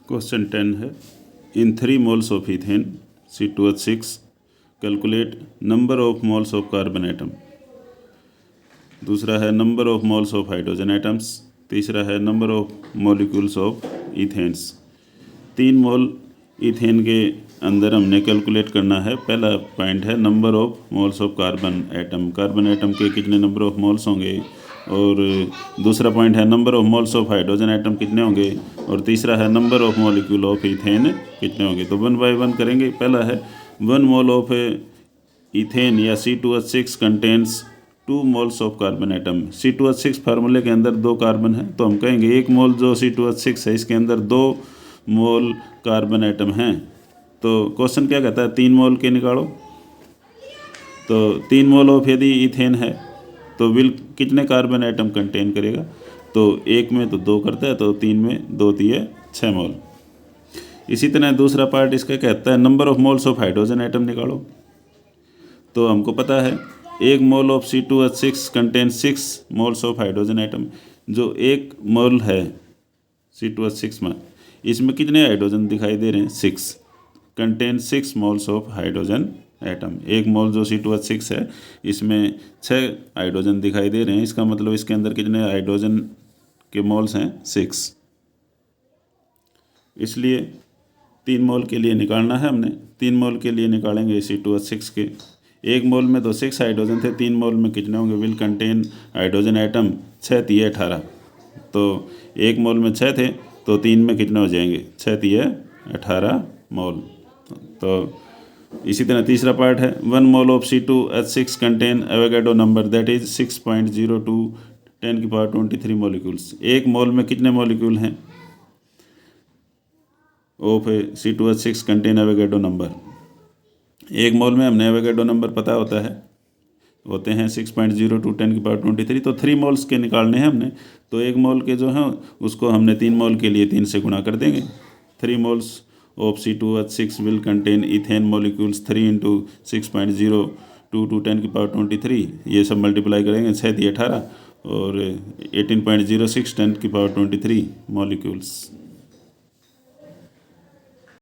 Question 10 है, in 3 moles of ethane C2H6 calculate number of moles of carbon atom. दूसरा है number of moles of hydrogen atoms. तीसरा है number of molecules of ethanes. 3 mole ethane के अंदर हमने calculate करना है। पहला पॉइंट है number of moles of carbon atom, carbon atom के कितने नंबर ऑफ मोल्स होंगे। और दूसरा पॉइंट है number of moles of hydrogen atom कितने होंगे। और तीसरा है number of molecule of ethane कितने होंगे। तो 1 बाय 1 करेंगे। पहला है 1 मोल ऑफ इथेन या C2H6 contains 2 moles of carbon atom. C2H6 फार्मूले के अंदर 2 कार्बन है, तो हम कहेंगे 1 मोल जो C2H6 है इसके अंदर 2 मोल कार्बन एटम हैं। तो क्वेश्चन क्या कहता है, 3 मोल के निकालो। तो 3 मोल ऑफ यदि इथेन है तो विल कितने कार्बन एटम कंटेन करेगा। तो 1 में तो 2 करता है, तो 3 में 2 दिए 6 मोल। इसी तरह दूसरा पार्ट इसका कहता है number of moles of hydrogen atom निकालो। तो हमको पता है 1 mole of C2H6 contain 6 moles of hydrogen atom. जो 1 मोल है C2H6 में, इसमें कितने हाइड्रोजन दिखाई दे रहे हैं, 6, contain 6 moles of hydrogen atom. 1 मोल जो C2H6 है इसमें 6 हाइड्रोजन दिखाई दे रहे हैं। इसका मतलब इसके अंदर कितने हाइड्रोजन के मोल्स हैं, 6। इसलिए 3 मोल के लिए निकालना है हमने। 3 मोल के लिए निकालेंगे C2H6 के। 1 मोल में तो 6 हाइड्रोजन थे, 3 मोल में कितने होंगे, विल कंटेन हाइड्रोजन एटम 6 तिये 18। तो 1 मोल में 6 थे, तो 3 में कितने हो जाएंगे, 6 तिये 18 मोल। तो इसी तरह तीसरा पार्ट है 1 mole of C2H6 contain Avogadro number that is 6.02 10⁻23 molecules. 1 मोल में कितने मॉलिक्यूल हैं of C2H6 contain Avogadro number. 1 मोल में हमने एवोगाड्रो नंबर पता होते हैं 6.02 10⁻23। तो 3 मोल्स के निकालने हैं हमने। तो 1 मोल के जो हैं उसको हमने 3 मोल के लिए 3 से गुणा कर देंगे। 3 moles of C2H6 will contain ethane molecules 3 into 6.02 10⁻23। ये सब मल्टीप्लाई करेंगे, 6 दिए 18 और 18.06 10⁻23 मॉलिक्यूल्स।